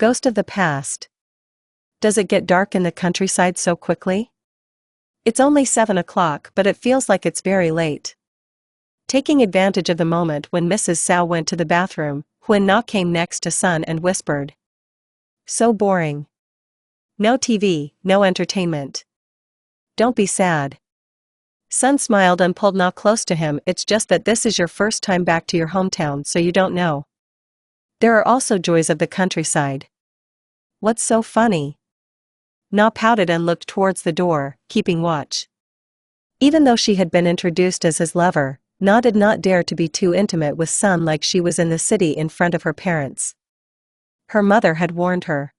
Ghost of the past. Does it get dark in the countryside so quickly? It's only 7 o'clock, but it feels like it's very late. Taking advantage of the moment when Mrs. Sao went to the bathroom, Huan Na came next to Sun and whispered. So boring. No TV, no entertainment. Don't be sad. Sun smiled and pulled Na close to him. It's just that this is your first time back to your hometown, so you don't know. There are also joys of the countryside. What's so funny? Na pouted and looked towards the door, keeping watch. Even though she had been introduced as his lover, Na did not dare to be too intimate with Sun like she was in the city in front of her parents. Her mother had warned her.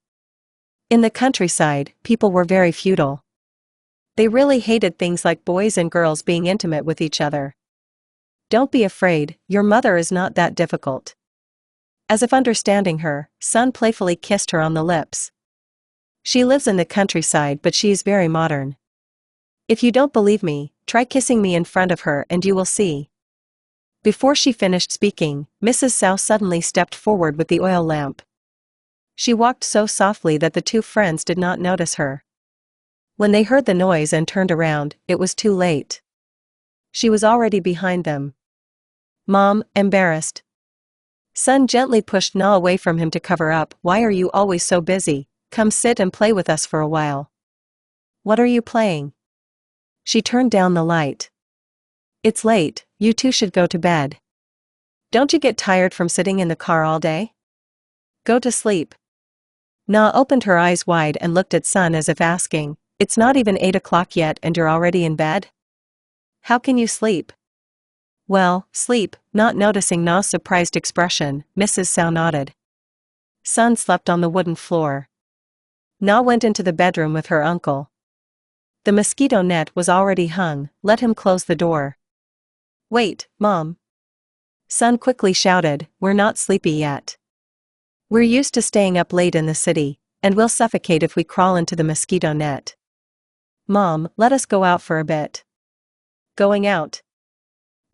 In the countryside, people were very feudal. They really hated things like boys and girls being intimate with each other. Don't be afraid, your mother is not that difficult. As if understanding her, Sun playfully kissed her on the lips. She lives in the countryside, but she is very modern. If you don't believe me, try kissing me in front of her and you will see. Before she finished speaking, Mrs. Sao suddenly stepped forward with the oil lamp. She walked so softly that the two friends did not notice her. When they heard the noise and turned around, it was too late. She was already behind them. Mom, embarrassed. Sun gently pushed Na away from him to cover up. Why are you always so busy? Come sit and play with us for a while. What are you playing? She turned down the light. It's late, you two should go to bed. Don't you get tired from sitting in the car all day? Go to sleep. Na opened her eyes wide and looked at Sun as if asking, it's not even 8 o'clock yet and you're already in bed? How can you sleep? Well, sleep. Not noticing Na's surprised expression, Mrs. Sao nodded. Sun slept on the wooden floor. Na went into the bedroom with her uncle. The mosquito net was already hung. Let him close the door. Wait, Mom. Sun quickly shouted, we're not sleepy yet. We're used to staying up late in the city, and we'll suffocate if we crawl into the mosquito net. Mom, let us go out for a bit. Going out?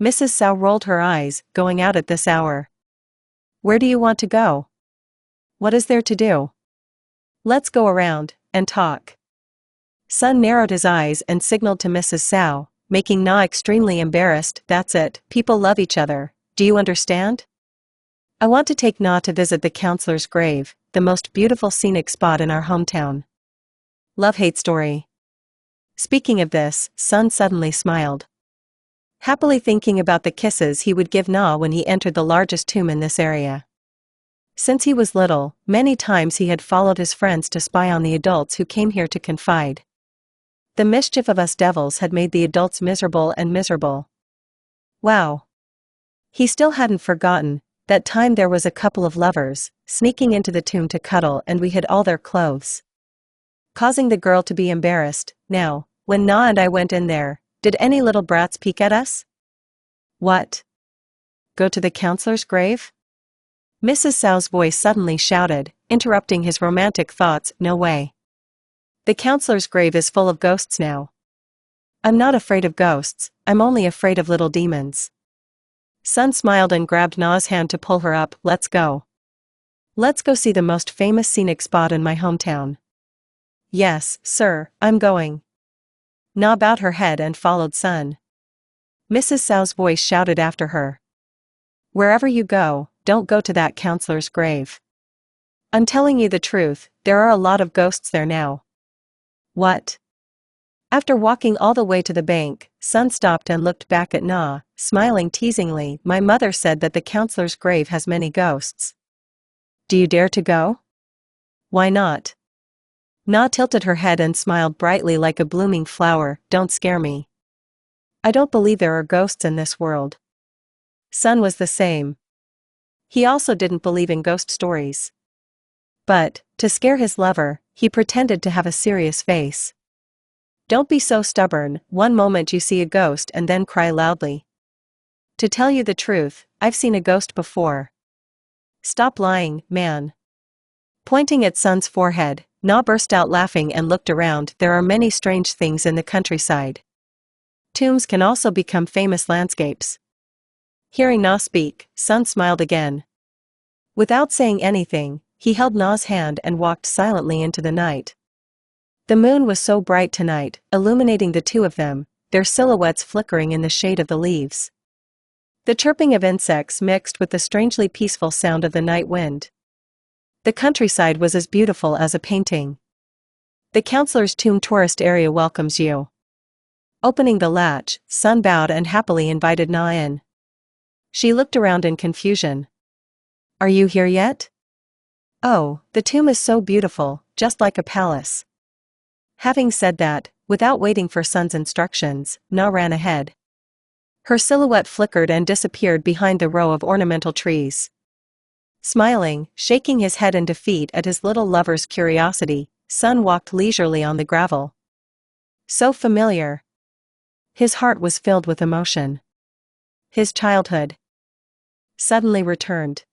Mrs. Sao rolled her eyes. Going out at this hour? Where do you want to go? What is there to do? Let's go around and talk. Sun narrowed his eyes and signaled to Mrs. Sao, making Na extremely embarrassed. That's it, people love each other, do you understand? I want to take Na to visit the counselor's grave, the most beautiful scenic spot in our hometown. Love-hate story. Speaking of this, Sun suddenly smiled. Happily thinking about the kisses he would give Na when he entered the largest tomb in this area. Since he was little, many times he had followed his friends to spy on the adults who came here to confide. The mischief of us devils had made the adults miserable and miserable. Wow. He still hadn't forgotten that time there was a couple of lovers sneaking into the tomb to cuddle and we hid all their clothes, causing the girl to be embarrassed. Now, when Na and I went in there, did any little brats peek at us? What? Go to the counselor's grave? Mrs. Sao's voice suddenly shouted, interrupting his romantic thoughts. No way. The counselor's grave is full of ghosts now. I'm not afraid of ghosts, I'm only afraid of little demons. Sun smiled and grabbed Na's hand to pull her up. Let's go. Let's go see the most famous scenic spot in my hometown. Yes, sir, I'm going. Na bowed her head and followed Sun. Mrs. Sao's voice shouted after her. Wherever you go, don't go to that counselor's grave. I'm telling you the truth, there are a lot of ghosts there now. What? After walking all the way to the bank, Sun stopped and looked back at Na, smiling teasingly. My mother said that the counselor's grave has many ghosts. Do you dare to go? Why not? Na tilted her head and smiled brightly like a blooming flower. Don't scare me. I don't believe there are ghosts in this world. Sun was the same. He also didn't believe in ghost stories. But, to scare his lover, he pretended to have a serious face. Don't be so stubborn, one moment you see a ghost and then cry loudly. To tell you the truth, I've seen a ghost before. Stop lying, man. Pointing at Sun's forehead, Na burst out laughing and looked around. There are many strange things in the countryside. Tombs can also become famous landscapes. Hearing Na speak, Sun smiled again. Without saying anything, he held Na's hand and walked silently into the night. The moon was so bright tonight, illuminating the two of them, their silhouettes flickering in the shade of the leaves. The chirping of insects mixed with the strangely peaceful sound of the night wind. The countryside was as beautiful as a painting. The counselor's tomb tourist area welcomes you. Opening the latch, Sun bowed and happily invited Na in. She looked around in confusion. Are you here yet? Oh, the tomb is so beautiful, just like a palace. Having said that, without waiting for Sun's instructions, Na ran ahead. Her silhouette flickered and disappeared behind the row of ornamental trees. Smiling, shaking his head in defeat at his little lover's curiosity, Sun walked leisurely on the gravel. So familiar. His heart was filled with emotion. His childhood suddenly returned.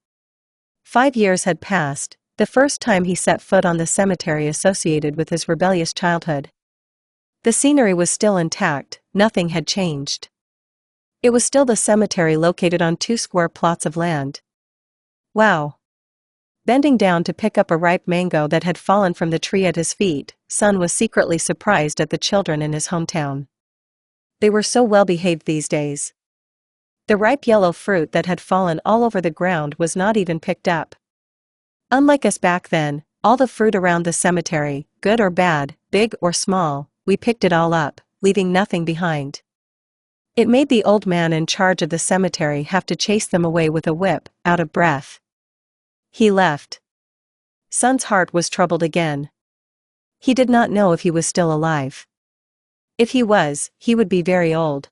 5 years had passed, the first time he set foot on the cemetery associated with his rebellious childhood. The scenery was still intact, nothing had changed. It was still the cemetery located on 2 square plots of land. Wow! Bending down to pick up a ripe mango that had fallen from the tree at his feet, Sun was secretly surprised at the children in his hometown. They were so well behaved these days. The ripe yellow fruit that had fallen all over the ground was not even picked up. Unlike us back then, all the fruit around the cemetery, good or bad, big or small, we picked it all up, leaving nothing behind. It made the old man in charge of the cemetery have to chase them away with a whip, out of breath. He left. Sun's heart was troubled again. He did not know if he was still alive. If he was, he would be very old.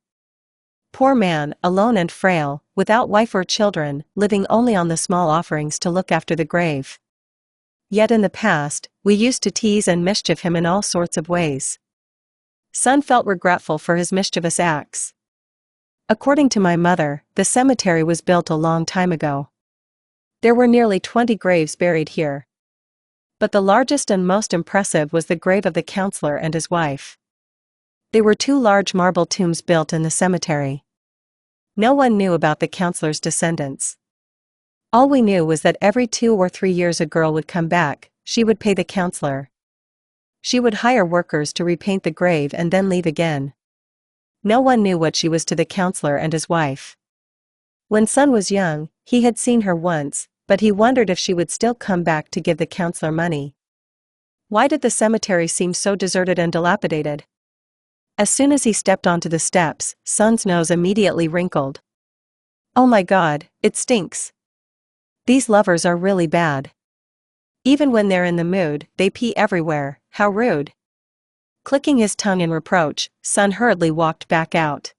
Poor man, alone and frail, without wife or children, living only on the small offerings to look after the grave. Yet in the past, we used to tease and mischief him in all sorts of ways. Sun felt regretful for his mischievous acts. According to my mother, the cemetery was built a long time ago. There were nearly 20 graves buried here. But the largest and most impressive was the grave of the counselor and his wife. There were 2 large marble tombs built in the cemetery. No one knew about the counselor's descendants. All we knew was that every 2 or 3 years a girl would come back, she would pay the counselor. She would hire workers to repaint the grave and then leave again. No one knew what she was to the counselor and his wife. When Sun was young, he had seen her once, but he wondered if she would still come back to give the counselor money. Why did the cemetery seem so deserted and dilapidated? As soon as he stepped onto the steps, Sun's nose immediately wrinkled. Oh my God, it stinks. These lovers are really bad. Even when they're in the mood, they pee everywhere, how rude. Clicking his tongue in reproach, Sun hurriedly walked back out.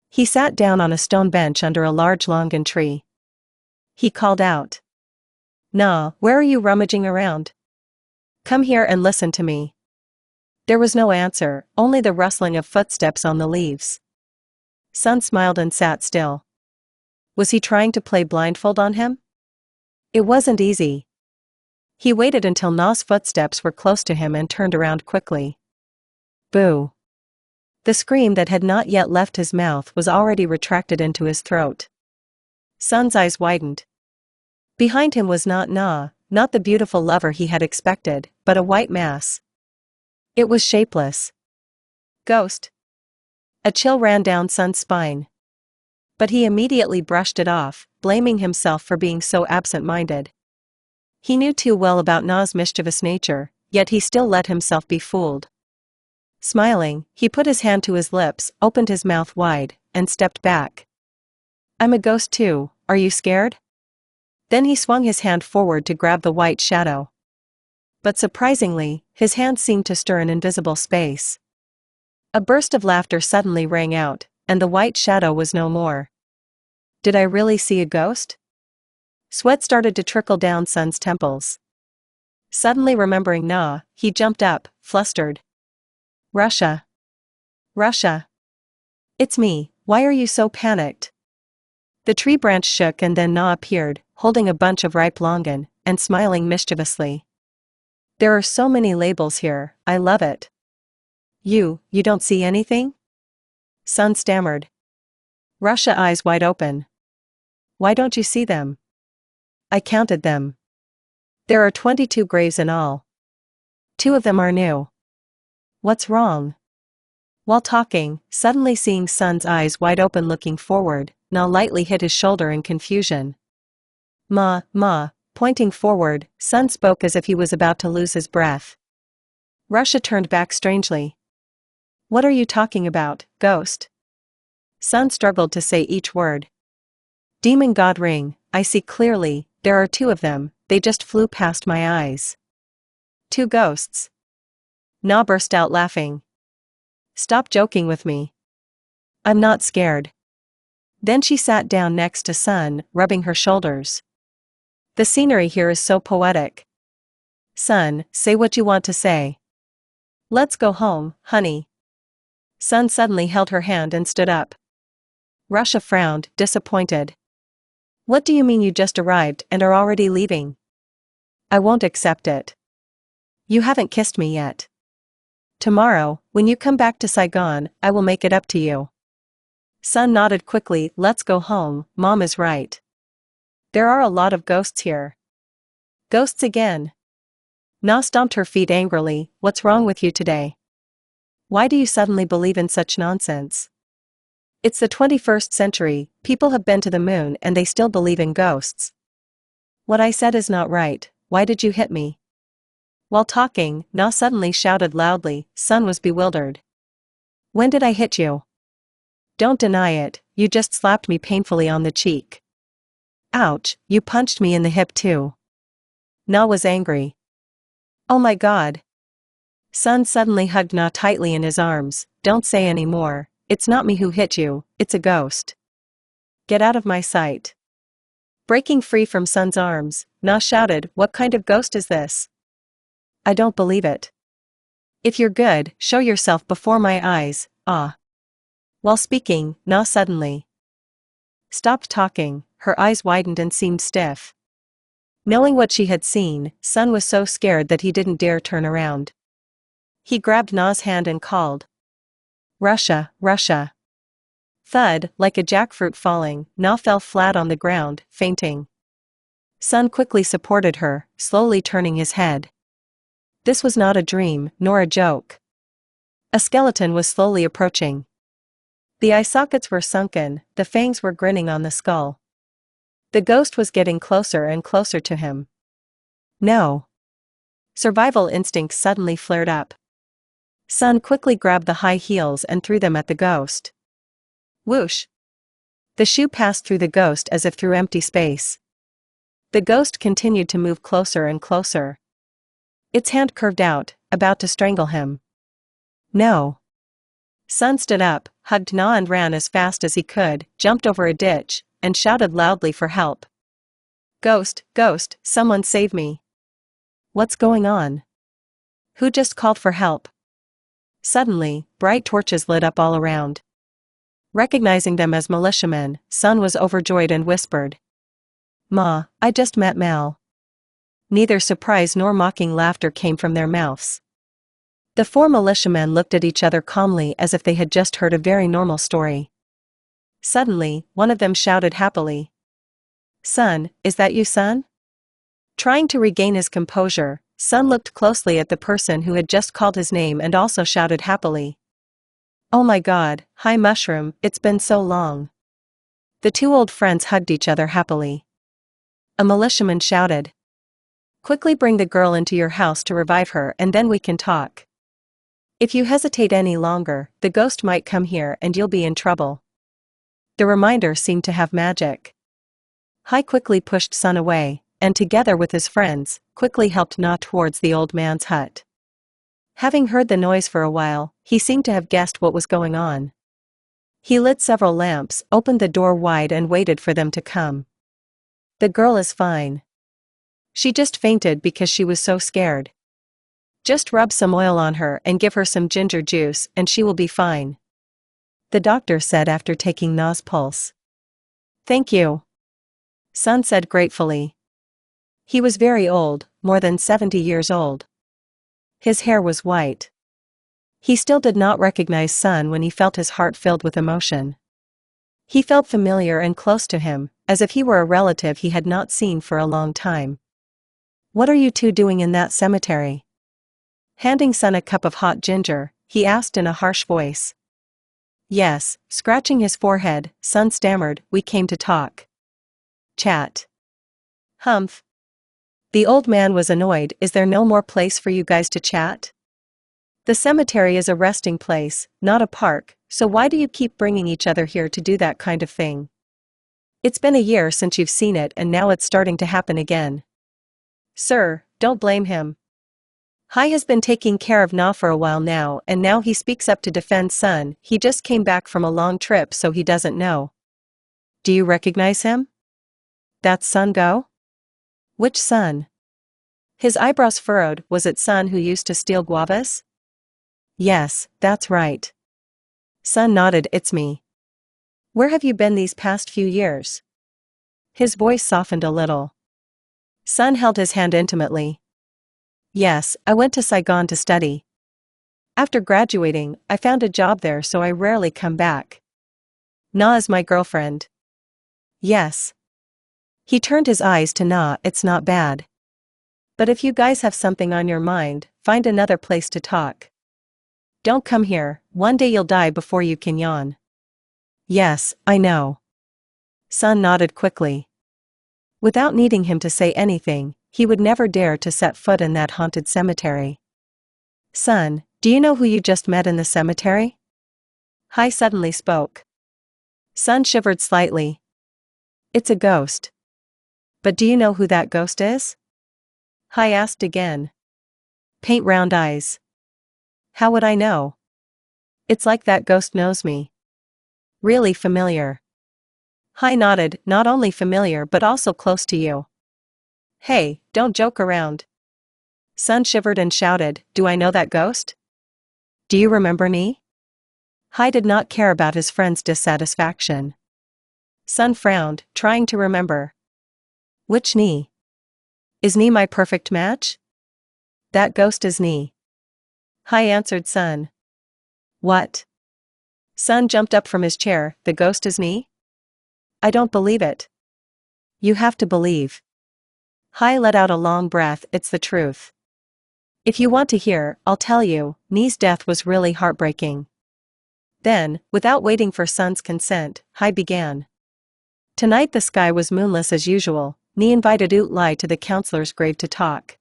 He sat down on a stone bench under a large longan tree. He called out. Na, where are you rummaging around? Come here and listen to me. There was no answer, only the rustling of footsteps on the leaves. Sun smiled and sat still. Was he trying to play blindfold on him? It wasn't easy. He waited until Na's footsteps were close to him and turned around quickly. Boo! The scream that had not yet left his mouth was already retracted into his throat. Sun's eyes widened. Behind him was not Na, not the beautiful lover he had expected, but a white mass. It was shapeless. Ghost. A chill ran down Sun's spine. But he immediately brushed it off, blaming himself for being so absent-minded. He knew too well about Na's mischievous nature, yet he still let himself be fooled. Smiling, he put his hand to his lips, opened his mouth wide, and stepped back. I'm a ghost too, are you scared? Then he swung his hand forward to grab the white shadow. But surprisingly, his hand seemed to stir in invisible space. A burst of laughter suddenly rang out, and the white shadow was no more. Did I really see a ghost? Sweat started to trickle down Sun's temples. Suddenly remembering Na, he jumped up, flustered. Russia. Russia. It's me, why are you so panicked? The tree branch shook and then Na appeared, holding a bunch of ripe longan, and smiling mischievously. There are so many labels here, I love it. You don't see anything? Sun stammered. Russia eyes wide open. Why don't you see them? I counted them. There are 22 graves in all. 2 of them are new. What's wrong? While talking, suddenly seeing Sun's eyes wide open looking forward, Na lightly hit his shoulder in confusion. Ma, pointing forward, Sun spoke as if he was about to lose his breath. Russia turned back strangely. What are you talking about, ghost? Sun struggled to say each word. Demon god ring, I see clearly, there are 2 of them, they just flew past my eyes. 2 ghosts. Na burst out laughing. Stop joking with me. I'm not scared. Then she sat down next to Sun, rubbing her shoulders. The scenery here is so poetic. Sun, say what you want to say. Let's go home, honey. Sun suddenly held her hand and stood up. Russia frowned, disappointed. What do you mean you just arrived and are already leaving? I won't accept it. You haven't kissed me yet. Tomorrow, when you come back to Saigon, I will make it up to you. Sun nodded quickly. Let's go home, Mom is right. There are a lot of ghosts here. Ghosts again. Na stomped her feet angrily. What's wrong with you today? Why do you suddenly believe in such nonsense? It's the 21st century, people have been to the moon and they still believe in ghosts. What I said is not right, why did you hit me? While talking, Na suddenly shouted loudly. Sun was bewildered. When did I hit you? Don't deny it, you just slapped me painfully on the cheek. Ouch, you punched me in the hip too. Na was angry. Oh my god. Sun suddenly hugged Na tightly in his arms. Don't say any more, it's not me who hit you, it's a ghost. Get out of my sight. Breaking free from Sun's arms, Na shouted, what kind of ghost is this? I don't believe it. If you're good, show yourself before my eyes, ah. While speaking, Na suddenly stopped talking, her eyes widened and seemed stiff. Knowing what she had seen, Sun was so scared that he didn't dare turn around. He grabbed Na's hand and called. Russia, Russia. Thud, like a jackfruit falling, Na fell flat on the ground, fainting. Sun quickly supported her, slowly turning his head. This was not a dream, nor a joke. A skeleton was slowly approaching. The eye sockets were sunken, the fangs were grinning on the skull. The ghost was getting closer and closer to him. No. Survival instincts suddenly flared up. Sun quickly grabbed the high heels and threw them at the ghost. Whoosh! The shoe passed through the ghost as if through empty space. The ghost continued to move closer and closer. Its hand curved out, about to strangle him. No. Sun stood up, hugged Na and ran as fast as he could, jumped over a ditch, and shouted loudly for help. Ghost, ghost, someone save me. What's going on? Who just called for help? Suddenly, bright torches lit up all around. Recognizing them as militiamen, Sun was overjoyed and whispered. Ma, I just met Mal. Neither surprise nor mocking laughter came from their mouths. The 4 militiamen looked at each other calmly as if they had just heard a very normal story. Suddenly, one of them shouted happily. Sun, is that you, Sun? Trying to regain his composure, Sun looked closely at the person who had just called his name and also shouted happily. Oh my god, hi Mushroom, it's been so long. The 2 old friends hugged each other happily. A militiaman shouted. Quickly bring the girl into your house to revive her and then we can talk. If you hesitate any longer, the ghost might come here and you'll be in trouble. The reminder seemed to have magic. Hai quickly pushed Sun away, and together with his friends, quickly helped Na towards the old man's hut. Having heard the noise for a while, he seemed to have guessed what was going on. He lit several lamps, opened the door wide and waited for them to come. The girl is fine. She just fainted because she was so scared. Just rub some oil on her and give her some ginger juice and she will be fine. The doctor said after taking Na's pulse. Thank you. Sun said gratefully. He was very old, more than 70 years old. His hair was white. He still did not recognize Sun when he felt his heart filled with emotion. He felt familiar and close to him, as if he were a relative he had not seen for a long time. What are you two doing in that cemetery? Handing Sun a cup of hot ginger, he asked in a harsh voice. Yes, scratching his forehead, Sun stammered, we came to talk. Chat. Humph. The old man was annoyed, is there no more place for you guys to chat? The cemetery is a resting place, not a park, so why do you keep bringing each other here to do that kind of thing? It's been a year since you've seen it and now it's starting to happen again. Sir, don't blame him. Hai has been taking care of Na for a while now and now he speaks up to defend Sun, he just came back from a long trip so he doesn't know. Do you recognize him? That's Sun Go? Which Sun? His eyebrows furrowed, was it Sun who used to steal guavas? Yes, that's right. Sun nodded, it's me. Where have you been these past few years? His voice softened a little. Sun held his hand intimately. Yes, I went to Saigon to study. After graduating, I found a job there so I rarely come back. Na is my girlfriend. Yes. He turned his eyes to Na, it's not bad. But if you guys have something on your mind, find another place to talk. Don't come here, one day you'll die before you can yawn. Yes, I know. Sun nodded quickly. Without needing him to say anything, he would never dare to set foot in that haunted cemetery. Sun, do you know who you just met in the cemetery? Hai suddenly spoke. Sun shivered slightly. It's a ghost. But do you know who that ghost is? Hai asked again. Paint round eyes. How would I know? It's like that ghost knows me. Really familiar. Hai nodded, not only familiar but also close to you. Hey, don't joke around. Sun shivered and shouted, do I know that ghost? Do you remember me? Hai did not care about his friend's dissatisfaction. Sun frowned, trying to remember. Which Ni? Is Ni my perfect match? That ghost is Ni. Hai answered Sun. What? Sun jumped up from his chair, the ghost is Ni? I don't believe it. You have to believe. Hai let out a long breath, it's the truth. If you want to hear, I'll tell you, Ni's death was really heartbreaking. Then, without waiting for Sun's consent, Hai began. Tonight the sky was moonless as usual, Ni invited Ut Lai to the counselor's grave to talk.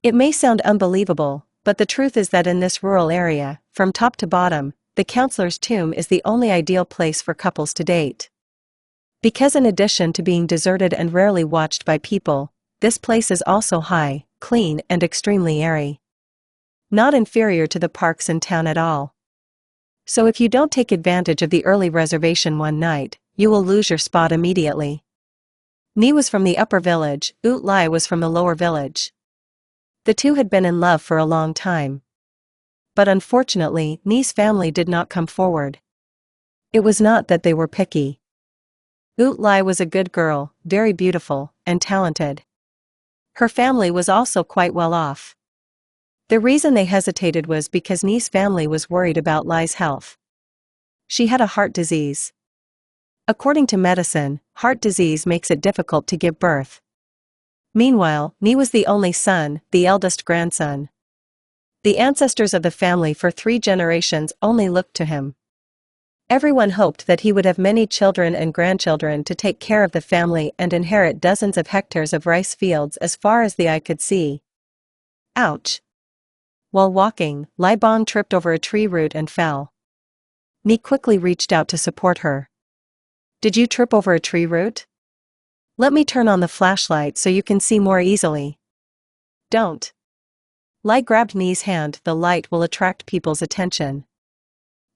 It may sound unbelievable, but the truth is that in this rural area, from top to bottom, the counselor's tomb is the only ideal place for couples to date. Because in addition to being deserted and rarely watched by people, this place is also high, clean and extremely airy. Not inferior to the parks in town at all. So if you don't take advantage of the early reservation one night, you will lose your spot immediately. Ni was from the upper village, Ut Lai was from the lower village. The two had been in love for a long time. But unfortunately, Ni's family did not come forward. It was not that they were picky. Ut Lai was a good girl, very beautiful, and talented. Her family was also quite well off. The reason they hesitated was because Ni's family was worried about Lai's health. She had a heart disease. According to medicine, heart disease makes it difficult to give birth. Meanwhile, Ni was the only son, the eldest grandson. The ancestors of the family for 3 generations only looked to him. Everyone hoped that he would have many children and grandchildren to take care of the family and inherit dozens of hectares of rice fields as far as the eye could see. Ouch! While walking, Lai Bong tripped over a tree root and fell. Ni quickly reached out to support her. Did you trip over a tree root? Let me turn on the flashlight so you can see more easily. Don't. Lai grabbed Ni's hand, the light will attract people's attention.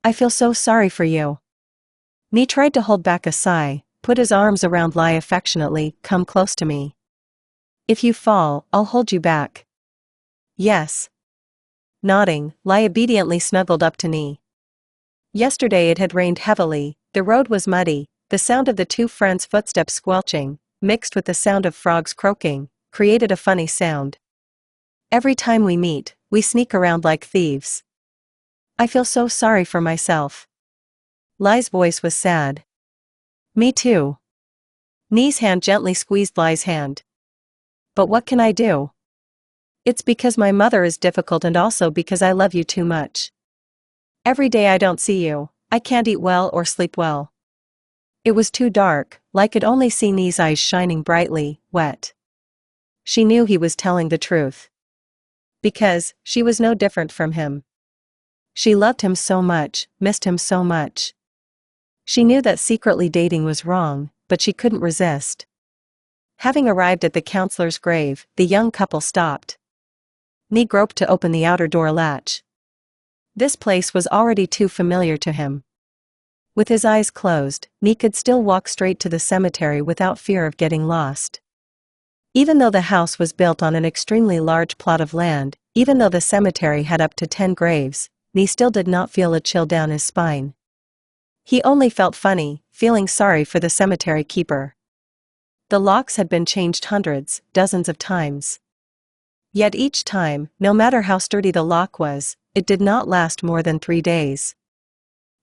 I feel so sorry for you. Ni tried to hold back a sigh, put his arms around Lai affectionately, come close to me. If you fall, I'll hold you back. Yes. Nodding, Lai obediently snuggled up to Ni. Yesterday it had rained heavily, the road was muddy, the sound of the 2 friends' footsteps squelching, mixed with the sound of frogs croaking, created a funny sound. Every time we meet, we sneak around like thieves. I feel so sorry for myself. Lai's voice was sad. Me too. Ni's hand gently squeezed Lai's hand. but what can I do? It's because my mother is difficult and also because I love you too much. Every day I don't see you, I can't eat well or sleep well. It was too dark, Lai could only see Ni's eyes shining brightly, wet. She knew he was telling the truth. Because, she was no different from him. She loved him so much, missed him so much. She knew that secretly dating was wrong, but she couldn't resist. Having arrived at the counselor's grave, the young couple stopped. Ni groped to open the outer door latch. This place was already too familiar to him. With his eyes closed, Ni could still walk straight to the cemetery without fear of getting lost. Even though the house was built on an extremely large plot of land, even though the cemetery had up to 10 graves, Ni still did not feel a chill down his spine. He only felt funny, feeling sorry for the cemetery keeper. The locks had been changed hundreds, dozens of times. Yet each time, no matter how sturdy the lock was, it did not last more than 3 days.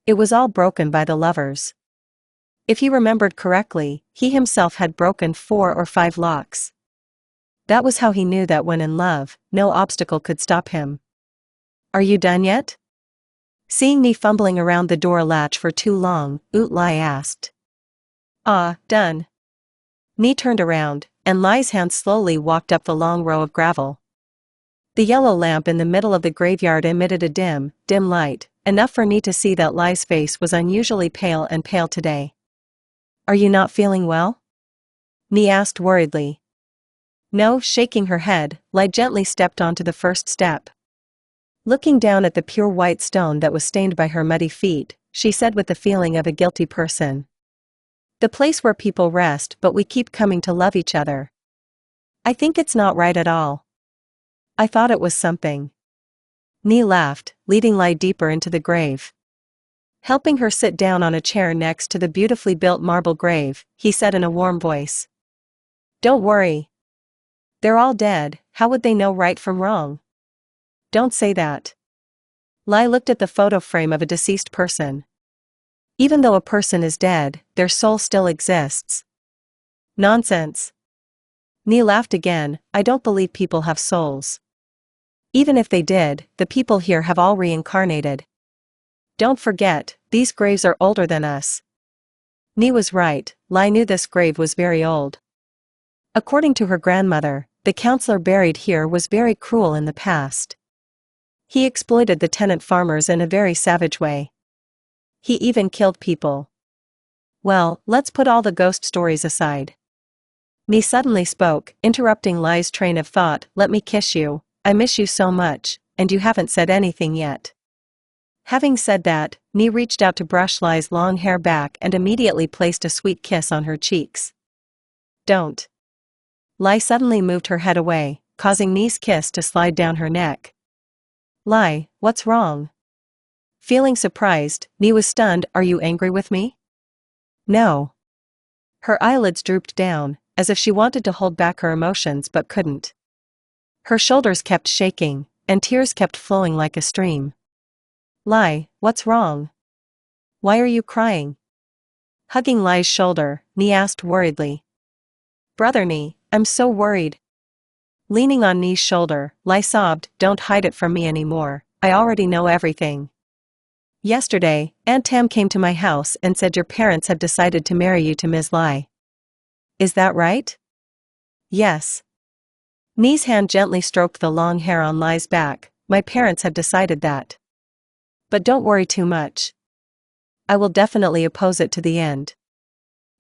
It was all broken by the lovers. If he remembered correctly, he himself had broken 4 or 5 locks. That was how he knew that when in love, no obstacle could stop him. Are you done yet? Seeing Ni fumbling around the door latch for too long, Lai asked. Done. Ni turned around, and Lai's hand slowly walked up the long row of gravel. The yellow lamp in the middle of the graveyard emitted a dim light, enough for Ni to see that Lai's face was unusually pale today. Are you not feeling well? Ni asked worriedly. No, shaking her head, Lai gently stepped onto the first step. Looking down at the pure white stone that was stained by her muddy feet, she said with the feeling of a guilty person. The place where people rest, but we keep coming to love each other. I think it's not right at all. I thought it was something. Ni laughed, leading Lai deeper into the grave. Helping her sit down on a chair next to the beautifully built marble grave, he said in a warm voice. Don't worry. They're all dead, how would they know right from wrong? Don't say that. Lai looked at the photo frame of a deceased person. Even though a person is dead, their soul still exists. Nonsense. Ni laughed again, I don't believe people have souls. Even if they did, the people here have all reincarnated. Don't forget, these graves are older than us. Ni was right, Lai knew this grave was very old. According to her grandmother, the counselor buried here was very cruel in the past. He exploited the tenant farmers in a very savage way. He even killed people. Well, let's put all the ghost stories aside. Ni suddenly spoke, interrupting Lai's train of thought. Let me kiss you, I miss you so much, and you haven't said anything yet. Having said that, Ni reached out to brush Lai's long hair back and immediately placed a sweet kiss on her cheeks. Don't. Lai suddenly moved her head away, causing Ni's kiss to slide down her neck. Lai, what's wrong? Feeling surprised, Ni was stunned. Are you angry with me? No. Her eyelids drooped down, as if she wanted to hold back her emotions but couldn't. Her shoulders kept shaking, and tears kept flowing like a stream. Lai, what's wrong? Why are you crying? Hugging Lai's shoulder, Ni asked worriedly. Brother Ni, I'm so worried. Leaning on Ni's shoulder, Lai sobbed, don't hide it from me anymore, I already know everything. Yesterday, Aunt Tam came to my house and said your parents have decided to marry you to Ms. Lai. Is that right? Yes. Ni's hand gently stroked the long hair on Lai's back. My parents have decided that. But don't worry too much. I will definitely oppose it to the end.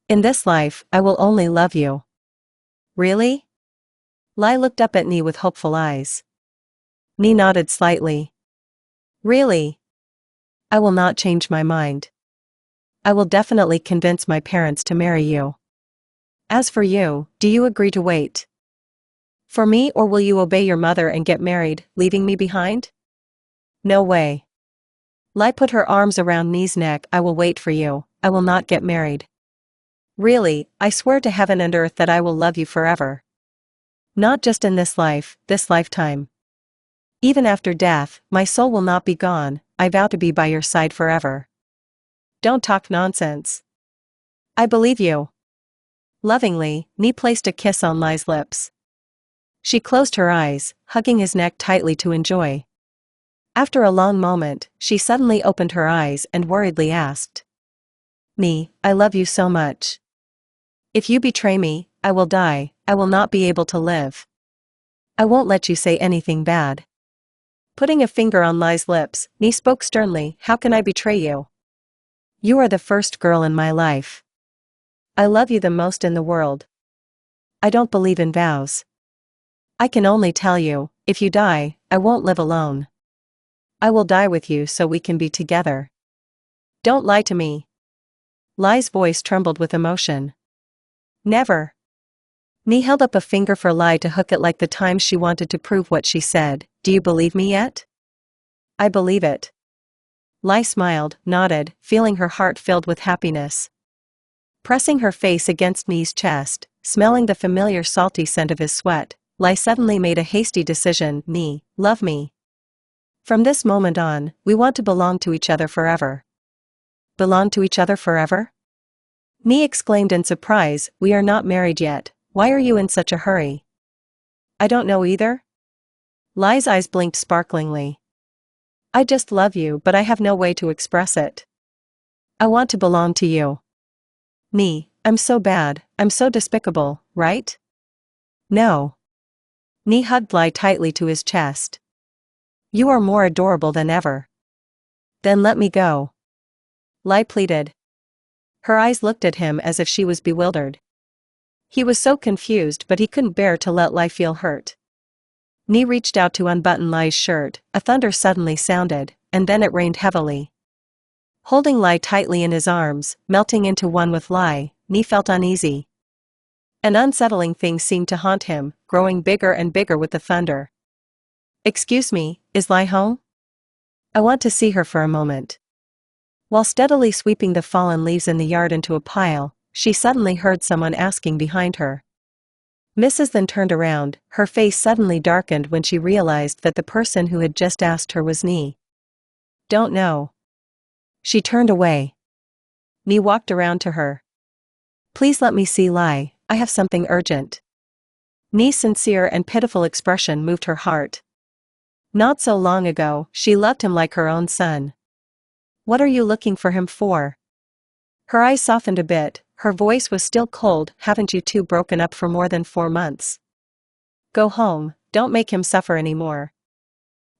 In this life, I will only love you. Really? Lai looked up at Ni with hopeful eyes. Ni nodded slightly. Really? I will not change my mind. I will definitely convince my parents to marry you. As for you, do you agree to wait for me, or will you obey your mother and get married, leaving me behind? No way. Lai put her arms around Ni's neck. I will wait for you, I will not get married. Really, I swear to heaven and earth that I will love you forever. Not just in this life, this lifetime. Even after death, my soul will not be gone, I vow to be by your side forever. Don't talk nonsense. I believe you. Lovingly, Ni placed a kiss on Lai's lips. She closed her eyes, hugging his neck tightly to enjoy. After a long moment, she suddenly opened her eyes and worriedly asked. "Nee, I love you so much. If you betray me, I will die, I will not be able to live. I won't let you say anything bad." Putting a finger on Lai's lips, Nee spoke sternly, "How can I betray you? You are the first girl in my life. I love you the most in the world. I don't believe in vows. I can only tell you, if you die, I won't live alone. I will die with you so we can be together. Don't lie to me." Lai's voice trembled with emotion. "Never." Nee held up a finger for Lai to hook it like the time she wanted to prove what she said. "Do you believe me yet?" "I believe it." Lai smiled, nodded, feeling her heart filled with happiness. Pressing her face against Nee's chest, smelling the familiar salty scent of his sweat, Lai suddenly made a hasty decision. "Nee, love me. From this moment on, we want to belong to each other forever." "Belong to each other forever?" Nee exclaimed in surprise. "We are not married yet, why are you in such a hurry?" "I don't know either." Lai's eyes blinked sparklingly. "I just love you, but I have no way to express it. I want to belong to you." "Nee, I'm so bad, I'm so despicable, right?" "No." Nee hugged Lai tightly to his chest. "You are more adorable than ever." "Then let me go," Lai pleaded. Her eyes looked at him as if she was bewildered. He was so confused, but he couldn't bear to let Lai feel hurt. Nee reached out to unbutton Lai's shirt, a thunder suddenly sounded, and then it rained heavily. Holding Lai tightly in his arms, melting into one with Lai, Nee felt uneasy. An unsettling thing seemed to haunt him, growing bigger and bigger with the thunder. "Excuse me, is Lai home? I want to see her for a moment." While steadily sweeping the fallen leaves in the yard into a pile, she suddenly heard someone asking behind her. Mrs. then turned around, her face suddenly darkened when she realized that the person who had just asked her was Nee. "Don't know." She turned away. Nee walked around to her. "Please let me see Lai, I have something urgent." Nee's sincere and pitiful expression moved her heart. Not so long ago, she loved him like her own son. "What are you looking for him for?" Her eyes softened a bit, her voice was still cold. "Haven't you two broken up for more than 4 months? Go home, don't make him suffer anymore.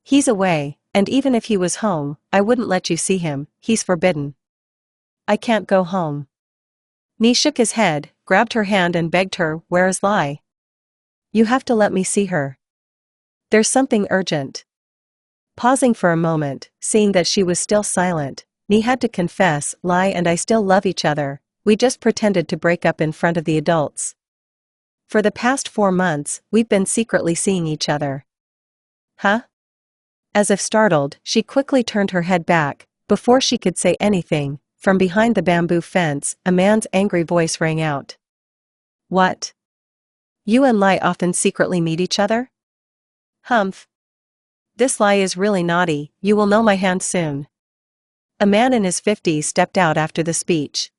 He's away, and even if he was home, I wouldn't let you see him, he's forbidden." "I can't go home." Nee shook his head, grabbed her hand and begged her. "Where is Lai? You have to let me see her. There's something urgent." Pausing for a moment, seeing that she was still silent, Nee had to confess, "Lai and I still love each other, we just pretended to break up in front of the adults. For the past 4 months, we've been secretly seeing each other." "Huh?" As if startled, she quickly turned her head back. Before she could say anything, from behind the bamboo fence, a man's angry voice rang out. "What? You and Lai often secretly meet each other?" "Humph. This Lai is really naughty, you will know my hand soon." A man in his 50s stepped out after the speech.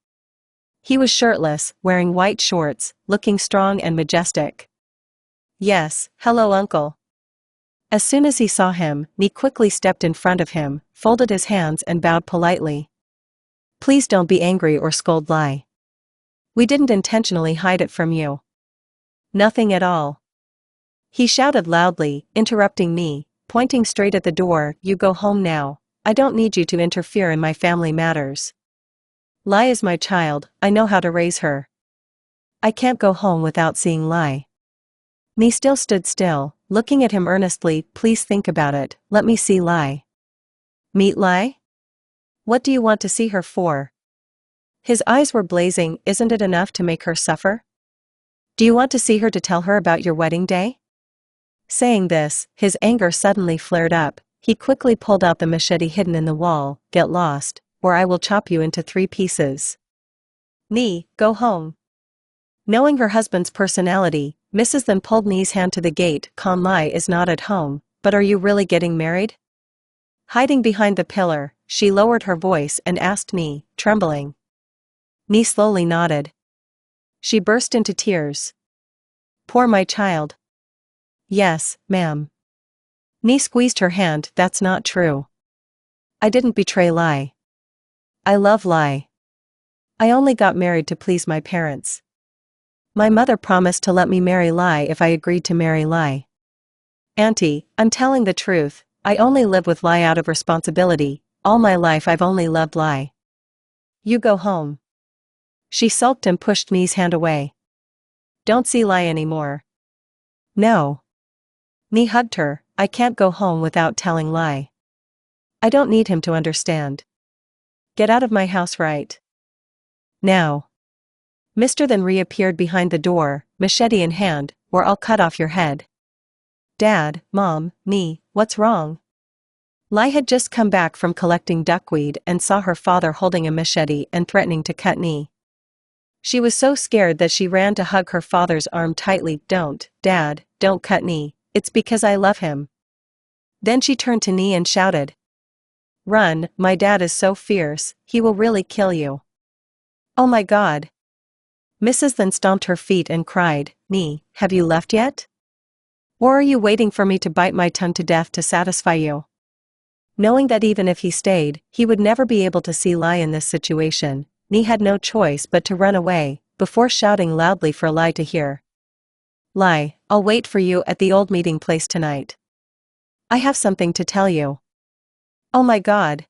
He was shirtless, wearing white shorts, looking strong and majestic. "Yes, hello uncle." As soon as he saw him, Nee quickly stepped in front of him, folded his hands and bowed politely. "Please don't be angry or scold Lai. We didn't intentionally hide it from you." "Nothing at all." He shouted loudly, interrupting me, pointing straight at the door. "You go home now, I don't need you to interfere in my family matters. Lai is my child, I know how to raise her. I can't go home without seeing Lai." Nee still stood still, looking at him earnestly. "Please think about it, let me see Lai." "Meet Lai? What do you want to see her for?" His eyes were blazing. "Isn't it enough to make her suffer? Do you want to see her to tell her about your wedding day?" Saying this, his anger suddenly flared up. He quickly pulled out the machete hidden in the wall. "Get lost, or I will chop you into 3 pieces. Nee, go home." Knowing her husband's personality, Mrs. then pulled Nee's hand to the gate. "Con Lai is not at home, but are you really getting married?" Hiding behind the pillar, she lowered her voice and asked Nee, trembling. Nee slowly nodded. She burst into tears. "Poor my child. Yes, ma'am. Nee squeezed her hand. That's not true. I didn't betray Lai. I love Lai. I only got married to please my parents. My mother promised to let me marry Lai if I agreed to marry Lai. Auntie, I'm telling the truth, I only live with Lai out of responsibility. All my life I've only loved Lai. You go home. She sulked and pushed Nee's hand away. Don't see Lai anymore. No. Nee hugged her. I can't go home without telling Lai. I don't need him to understand. Get out of my house right now. Mr. then reappeared behind the door, machete in hand, or I'll cut off your head. Dad, Mom, Nee, what's wrong? Lai had just come back from collecting duckweed and saw her father holding a machete and threatening to cut Nee. She was so scared that she ran to hug her father's arm tightly. Don't, Dad, don't cut Nee, it's because I love him. Then she turned to Nee and shouted. Run, my dad is so fierce, he will really kill you. Oh my God. Mrs. then stomped her feet and cried, Nee, have you left yet? Or are you waiting for me to bite my tongue to death to satisfy you? Knowing that even if he stayed, he would never be able to see Lai in this situation, Nee had no choice but to run away, before shouting loudly for Lai to hear. Lai, I'll wait for you at the old meeting place tonight. I have something to tell you. Oh my God.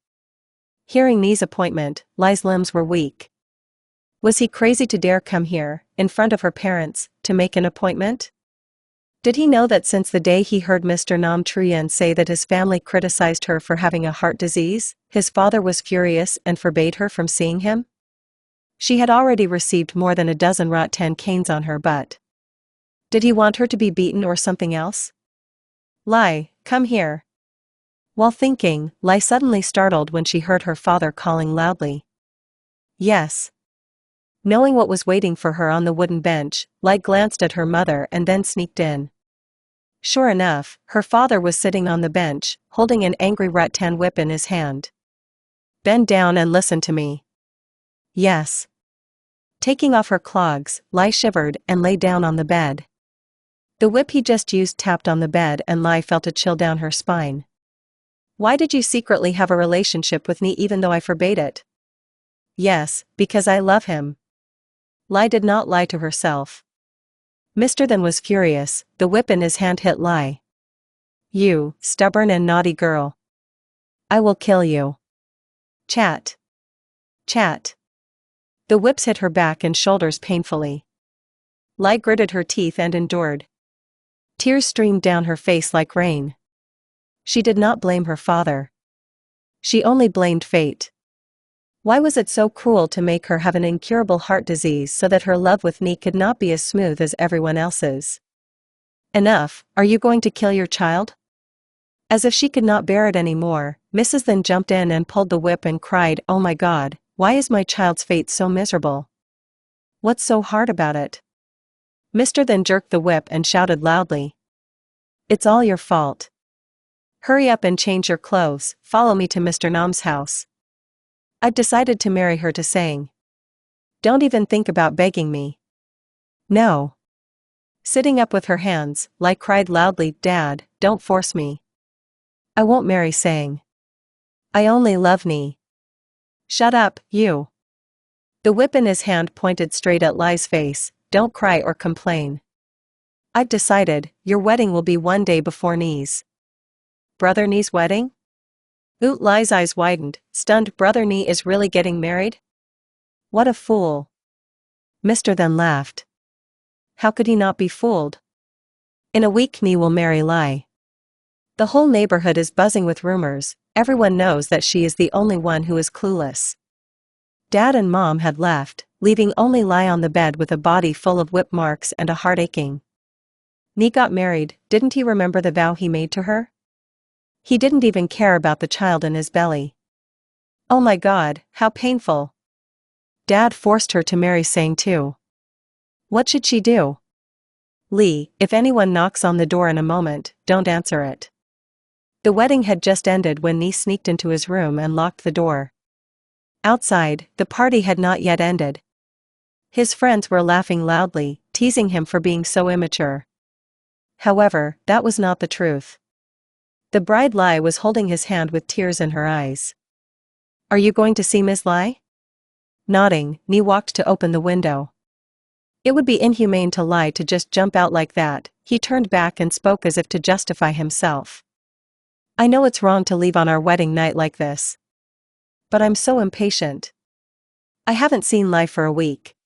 Hearing Nee's appointment, Lai's limbs were weak. Was he crazy to dare come here, in front of her parents, to make an appointment? Did he know that since the day he heard Mr. Nam Truyen say that his family criticized her for having a heart disease, his father was furious and forbade her from seeing him? She had already received more than a dozen rattan canes on her butt. Did he want her to be beaten or something else? Lai, come here. While thinking, Lai suddenly startled when she heard her father calling loudly. Yes. Knowing what was waiting for her on the wooden bench, Lai glanced at her mother and then sneaked in. Sure enough, her father was sitting on the bench, holding an angry rattan whip in his hand. Bend down and listen to me. Yes. Taking off her clogs, Lai shivered and lay down on the bed. The whip he just used tapped on the bed and Lai felt a chill down her spine. Why did you secretly have a relationship with me even though I forbade it? Yes, because I love him. Lai did not lie to herself. Mr. then was furious, the whip in his hand hit Lai. You, stubborn and naughty girl. I will kill you. Chat. Chat. The whips hit her back and shoulders painfully. Lai gritted her teeth and endured. Tears streamed down her face like rain. She did not blame her father. She only blamed fate. Why was it so cruel to make her have an incurable heart disease so that her love with Nee could not be as smooth as everyone else's? Enough, are you going to kill your child? As if she could not bear it anymore, Mrs. then jumped in and pulled the whip and cried, Oh my God, why is my child's fate so miserable? What's so hard about it? Mr. then jerked the whip and shouted loudly. It's all your fault. Hurry up and change your clothes, follow me to Mr. Nam's house. I've decided to marry her to Sang. Don't even think about begging me. No. Sitting up with her hands, Lai cried loudly, Dad, don't force me. I won't marry Sang. I only love Nee. Shut up, you. The whip in his hand pointed straight at Lai's face. Don't cry or complain. I've decided, your wedding will be one day before Nee's. Brother Nee's wedding? Lai's eyes widened, stunned. Brother Nee is really getting married? What a fool. Mr. then laughed. How could he not be fooled? In a week Nee will marry Lai. The whole neighborhood is buzzing with rumors, everyone knows that she is the only one who is clueless. Dad and Mom had left, leaving only Lai on the bed with a body full of whip marks and a heart aching. Nee got married, didn't he remember the vow he made to her? He didn't even care about the child in his belly. Oh my God, how painful. Dad forced her to marry Sang too. What should she do? Lee, if anyone knocks on the door in a moment, don't answer it. The wedding had just ended when Nee sneaked into his room and locked the door. Outside, the party had not yet ended. His friends were laughing loudly, teasing him for being so immature. However, that was not the truth. The bride Lai was holding his hand with tears in her eyes. "Are you going to see Ms. Lai?" Nodding, Ni walked to open the window. It would be inhumane to Lai to just jump out like that. He turned back and spoke as if to justify himself. "I know it's wrong to leave on our wedding night like this. But I'm so impatient. I haven't seen Lai for a week.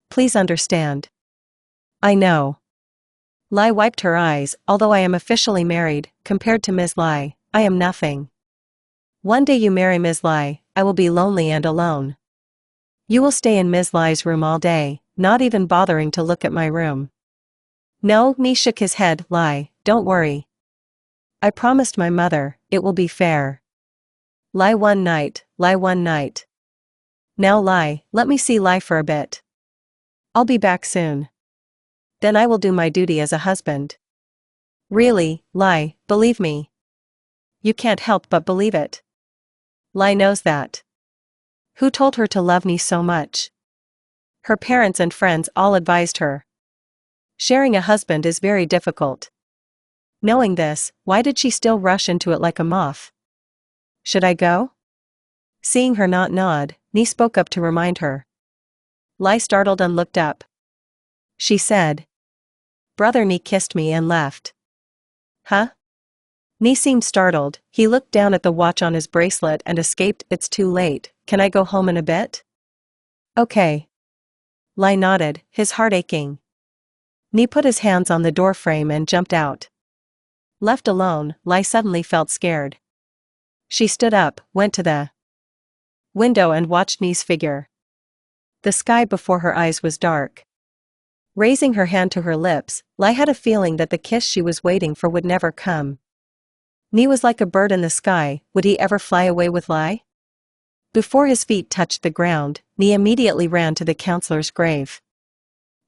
Please understand." "I know." Lai wiped her eyes. "Although I am officially married, compared to Ms. Lai, I am nothing. One day you marry Ms. Lai, I will be lonely and alone. You will stay in Ms. Lai's room all day, not even bothering to look at my room." "No," Ni shook his head. "Lai, don't worry. I promised my mother, it will be fair. Lai one night, Lai one night. Now Lai, let me see Lai for a bit. I'll be back soon. Then I will do my duty as a husband." "Really, Lai, believe me. You can't help but believe it. Lai knows that." "Who told her to love me so much?" "Her parents and friends all advised her. Sharing a husband is very difficult." Knowing this, why did she still rush into it like a moth? "Should I go?" Seeing her not nod, Ni spoke up to remind her. Lai startled and looked up. She said, "Brother Ni kissed me and left." "Huh?" Ni seemed startled. He looked down at the watch on his bracelet and escaped. "It's too late, can I go home in a bit?" "Okay." Lai nodded, his heart aching. Ni put his hands on the doorframe and jumped out. Left alone, Lai suddenly felt scared. She stood up, went to the window and watched Ni's figure. The sky before her eyes was dark. Raising her hand to her lips, Lai had a feeling that the kiss she was waiting for would never come. Ni was like a bird in the sky. Would he ever fly away with Lai? Before his feet touched the ground, Ni immediately ran to the counselor's grave.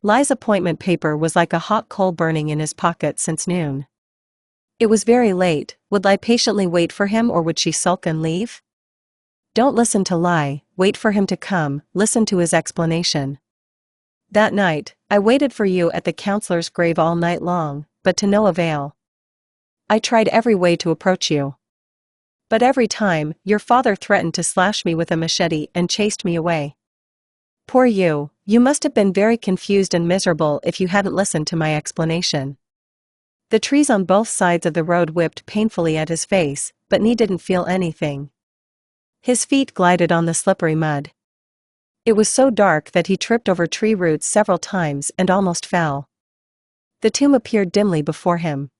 Lai's appointment paper was like a hot coal burning in his pocket since noon. It was very late. Would Lai patiently wait for him or would she sulk and leave? Don't listen to Lai, wait for him to come, listen to his explanation. That night, I waited for you at the counselor's grave all night long, but to no avail. I tried every way to approach you. But every time, your father threatened to slash me with a machete and chased me away. Poor you, you must have been very confused and miserable if you hadn't listened to my explanation. The trees on both sides of the road whipped painfully at his face, but Ni didn't feel anything. His feet glided on the slippery mud. It was so dark that he tripped over tree roots several times and almost fell. The tomb appeared dimly before him.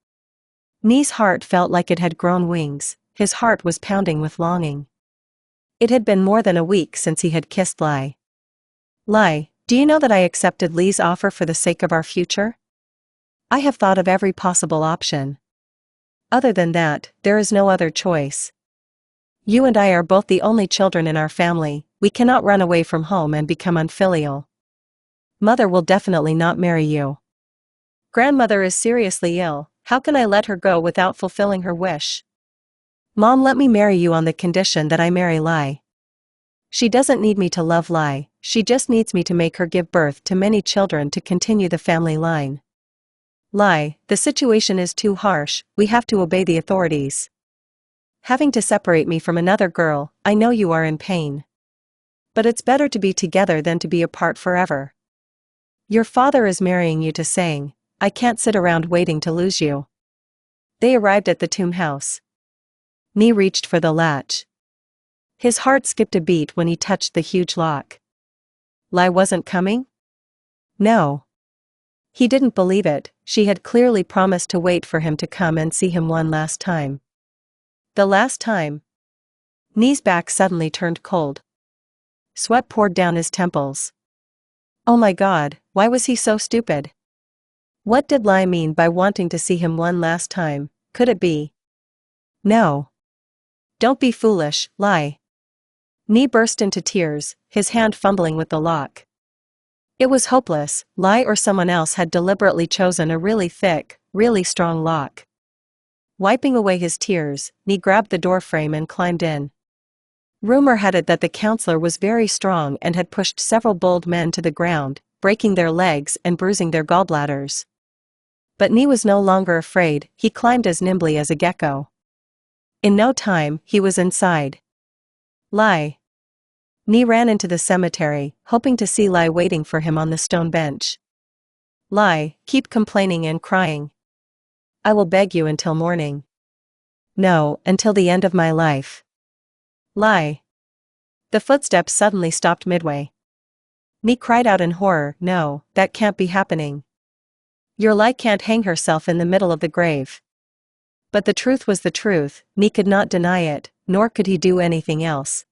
Ni's heart felt like it had grown wings. His heart was pounding with longing. It had been more than a week since he had kissed Lai. Lai, do you know that I accepted Li's offer for the sake of our future? I have thought of every possible option. Other than that, there is no other choice. You and I are both the only children in our family. We cannot run away from home and become unfilial. Mother will definitely not marry you. Grandmother is seriously ill. How can I let her go without fulfilling her wish? Mom let me marry you on the condition that I marry Lai. She doesn't need me to love Lai, she just needs me to make her give birth to many children to continue the family line. Lai, the situation is too harsh, we have to obey the authorities. Having to separate me from another girl, I know you are in pain. But it's better to be together than to be apart forever. Your father is marrying you to Sang. I can't sit around waiting to lose you. They arrived at the tomb house. Ni reached for the latch. His heart skipped a beat when he touched the huge lock. Lai wasn't coming? No. He didn't believe it. She had clearly promised to wait for him to come and see him one last time. The last time. Ni's back suddenly turned cold. Sweat poured down his temples. Oh my God, why was he so stupid? What did Lai mean by wanting to see him one last time? Could it be? No. Don't be foolish, Lai. Ni burst into tears, his hand fumbling with the lock. It was hopeless. Lai or someone else had deliberately chosen a really thick, really strong lock. Wiping away his tears, Ni grabbed the doorframe and climbed in. Rumor had it that the counselor was very strong and had pushed several bold men to the ground, breaking their legs and bruising their gallbladders. But Ni was no longer afraid, he climbed as nimbly as a gecko. In no time, he was inside. Lai. Ni ran into the cemetery, hoping to see Lai waiting for him on the stone bench. Lai, keep complaining and crying. I will beg you until morning. No, until the end of my life. Lai. The footsteps suddenly stopped midway. Ni cried out in horror, no, that can't be happening. Your Lai can't hang herself in the middle of the grave. But the truth was the truth, Ni could not deny it, nor could he do anything else.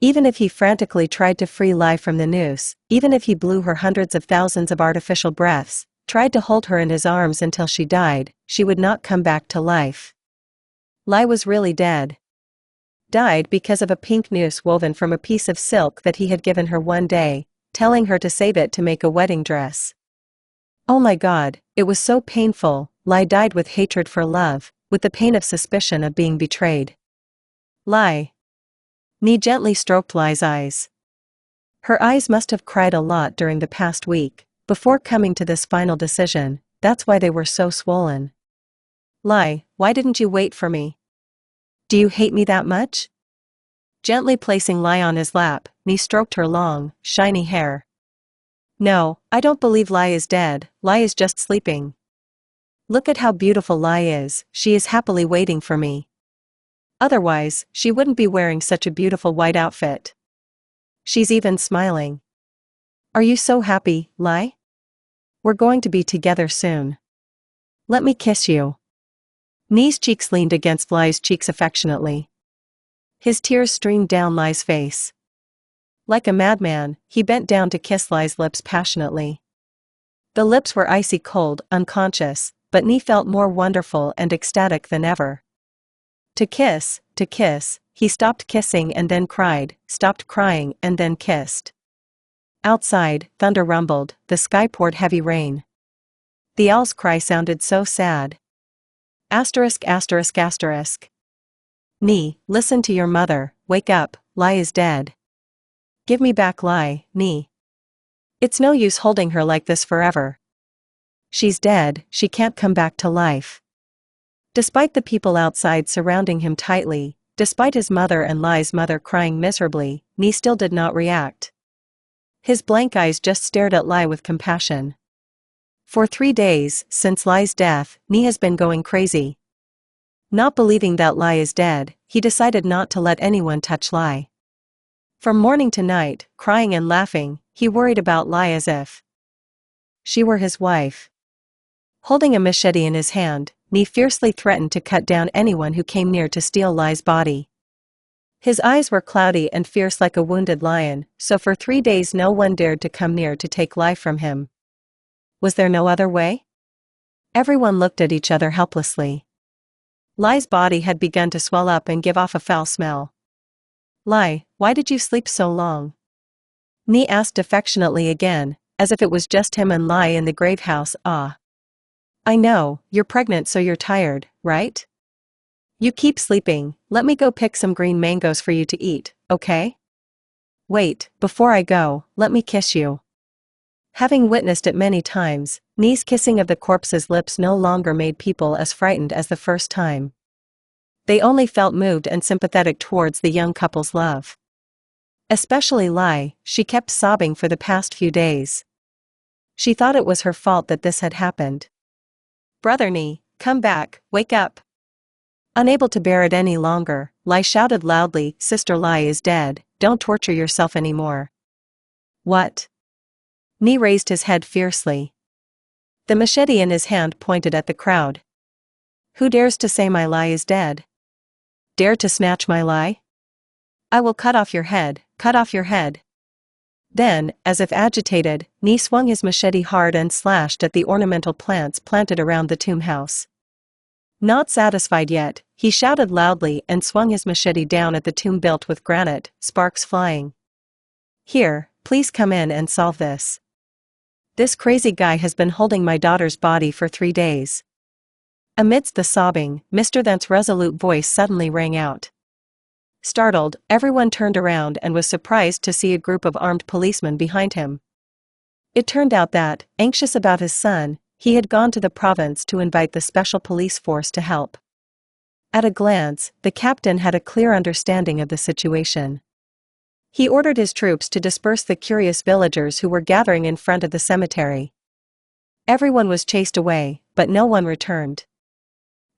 Even if he frantically tried to free Lai from the noose, even if he blew her hundreds of thousands of artificial breaths, tried to hold her in his arms until she died, she would not come back to life. Lai was really dead. Died because of a pink noose woven from a piece of silk that he had given her one day, telling her to save it to make a wedding dress. Oh my God, it was so painful. Lai died with hatred for love, with the pain of suspicion of being betrayed. Lai. Ni gently stroked Lai's eyes. Her eyes must have cried a lot during the past week, before coming to this final decision, that's why they were so swollen. Lai, why didn't you wait for me? Do you hate me that much? Gently placing Lai on his lap, Ni stroked her long, shiny hair. No, I don't believe Lai is dead, Lai is just sleeping. Look at how beautiful Lai is, she is happily waiting for me. Otherwise, she wouldn't be wearing such a beautiful white outfit. She's even smiling. Are you so happy, Lai? We're going to be together soon. Let me kiss you. Ni's cheeks leaned against Lai's cheeks affectionately. His tears streamed down Lai's face. Like a madman, he bent down to kiss Lai's lips passionately. The lips were icy cold, unconscious, but Ni felt more wonderful and ecstatic than ever. To kiss, he stopped kissing and then cried, stopped crying and then kissed. Outside, thunder rumbled, the sky poured heavy rain. The owl's cry sounded so sad. Asterisk asterisk asterisk. Ni, listen to your mother, wake up, Lai is dead. Give me back Lai, Ni. It's no use holding her like this forever. She's dead, she can't come back to life. Despite the people outside surrounding him tightly, despite his mother and Lai's mother crying miserably, Ni still did not react. His blank eyes just stared at Lai with compassion. For 3 days, since Lai's death, Ni has been going crazy. Not believing that Lai is dead, he decided not to let anyone touch Lai. From morning to night, crying and laughing, he worried about Lai as if she were his wife. Holding a machete in his hand, Ni fiercely threatened to cut down anyone who came near to steal Lai's body. His eyes were cloudy and fierce like a wounded lion, so for 3 days no one dared to come near to take Lai from him. Was there no other way? Everyone looked at each other helplessly. Lai's body had begun to swell up and give off a foul smell. Lai, why did you sleep so long? Ni asked affectionately again, as if it was just him and Lai in the grave house. Ah. I know, you're pregnant so you're tired, right? You keep sleeping, let me go pick some green mangoes for you to eat, okay? Wait, before I go, let me kiss you. Having witnessed it many times, Ni's kissing of the corpse's lips no longer made people as frightened as the first time. They only felt moved and sympathetic towards the young couple's love. Especially Lai, she kept sobbing for the past few days. She thought it was her fault that this had happened. Brother Ni, come back, wake up. Unable to bear it any longer, Lai shouted loudly, Sister Lai is dead, don't torture yourself anymore. What? Ni raised his head fiercely. The machete in his hand pointed at the crowd. Who dares to say my Lai is dead? Dare to snatch my Lai? I will cut off your head, cut off your head. Then, as if agitated, Ni swung his machete hard and slashed at the ornamental plants planted around the tomb house. Not satisfied yet, he shouted loudly and swung his machete down at the tomb built with granite, sparks flying. Here, please come in and solve this. This crazy guy has been holding my daughter's body for 3 days. Amidst the sobbing, Mr. Thent's resolute voice suddenly rang out. Startled, everyone turned around and was surprised to see a group of armed policemen behind him. It turned out that, anxious about his son, He had gone to the province to invite the special police force to help. At a glance, the captain had a clear understanding of the situation. He ordered his troops to disperse the curious villagers who were gathering in front of the cemetery. Everyone was chased away, but no one returned.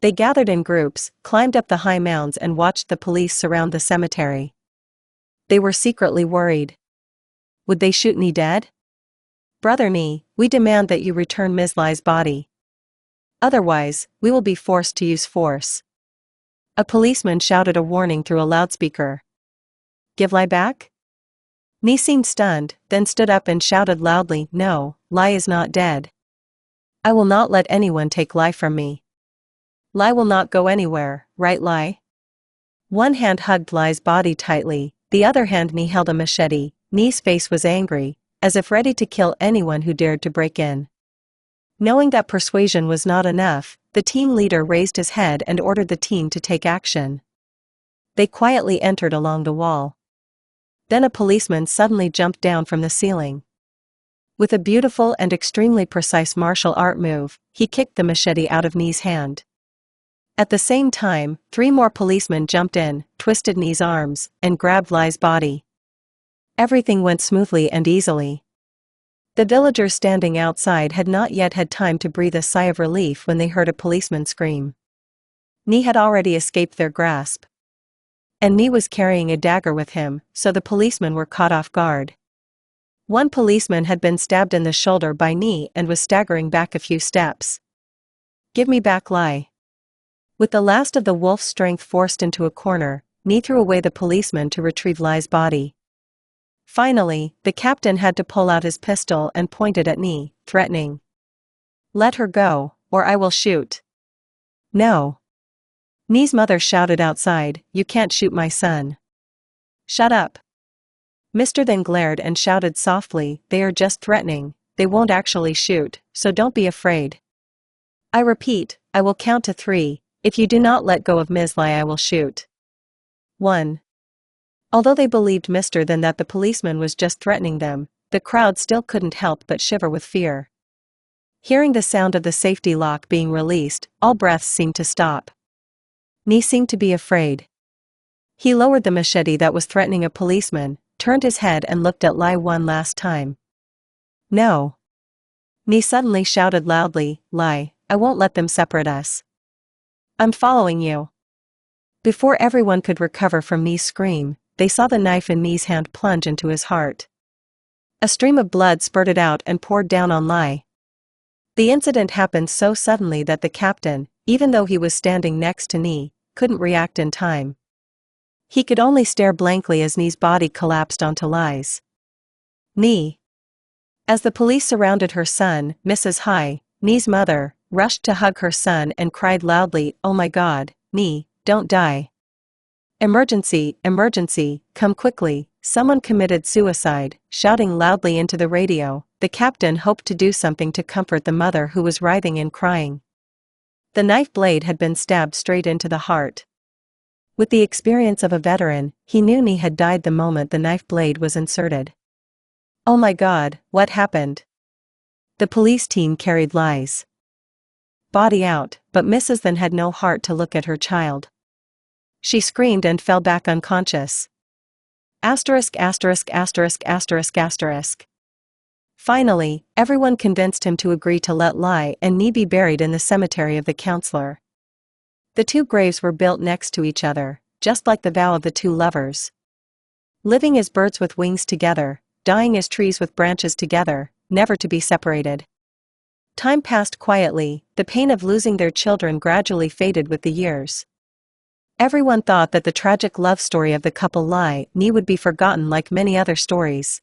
They gathered in groups, climbed up the high mounds and watched the police surround the cemetery. They were secretly worried. Would they shoot Nee dead? Brother Nee, we demand that you return Ms. Lai's body. Otherwise, we will be forced to use force. A policeman shouted a warning through a loudspeaker. Give Lai back? Nee seemed stunned, then stood up and shouted loudly, No, Lai is not dead. I will not let anyone take Lai from me. Lai will not go anywhere, right Lai? One hand hugged Lai's body tightly, the other hand Nee held a machete. Nee's face was angry, as if ready to kill anyone who dared to break in. Knowing that persuasion was not enough, the team leader raised his head and ordered the team to take action. They quietly entered along the wall. Then a policeman suddenly jumped down from the ceiling. With a beautiful and extremely precise martial art move, he kicked the machete out of Nee's hand. At the same time, 3 more policemen jumped in, twisted Nee's arms, and grabbed Lai's body. Everything went smoothly and easily. The villagers standing outside had not yet had time to breathe a sigh of relief when they heard a policeman scream. Nee had already escaped their grasp. And Nee was carrying a dagger with him, so the policemen were caught off guard. One policeman had been stabbed in the shoulder by Nee and was staggering back a few steps. Give me back Lai. With the last of the wolf's strength forced into a corner, Nee threw away the policeman to retrieve Lai's body. Finally, the captain had to pull out his pistol and point it at Nee, threatening. Let her go, or I will shoot. No. Nee's mother shouted outside, You can't shoot my son. Shut up. Mr. then glared and shouted softly, They are just threatening, they won't actually shoot, so don't be afraid. I repeat, I will count to 3, if you do not let go of Ms. Lai I will shoot. 1. Although they believed Mr. then that the policeman was just threatening them, the crowd still couldn't help but shiver with fear. Hearing the sound of the safety lock being released, all breaths seemed to stop. Nee seemed to be afraid. He lowered the machete that was threatening a policeman, turned his head and looked at Lai one last time. No. Nee suddenly shouted loudly, Lai, I won't let them separate us. I'm following you. Before everyone could recover from Nee's scream, they saw the knife in Nee's hand plunge into his heart. A stream of blood spurted out and poured down on Lai. The incident happened so suddenly that the captain, even though he was standing next to Nee, couldn't react in time. He could only stare blankly as Nee's body collapsed onto Lai's. Nee. As the police surrounded her son, Mrs. Hai, Nee's mother, rushed to hug her son and cried loudly, Oh my God, Nee, don't die. Emergency, emergency, come quickly, someone committed suicide. Shouting loudly into the radio, the captain hoped to do something to comfort the mother who was writhing and crying. The knife blade had been stabbed straight into the heart. With the experience of a veteran, he knew Nee had died the moment the knife blade was inserted. Oh my God, what happened? The police team carried Lai's body out, but Mrs. Then had no heart to look at her child. She screamed and fell back unconscious. Asterisk asterisk asterisk asterisk asterisk. Finally, everyone convinced him to agree to let Lai and Nee be buried in the cemetery of the counselor. The 2 graves were built next to each other, just like the vow of the 2 lovers. Living as birds with wings together, dying as trees with branches together, never to be separated. Time passed quietly, the pain of losing their children gradually faded with the years. Everyone thought that the tragic love story of the couple Lai Nee would be forgotten like many other stories.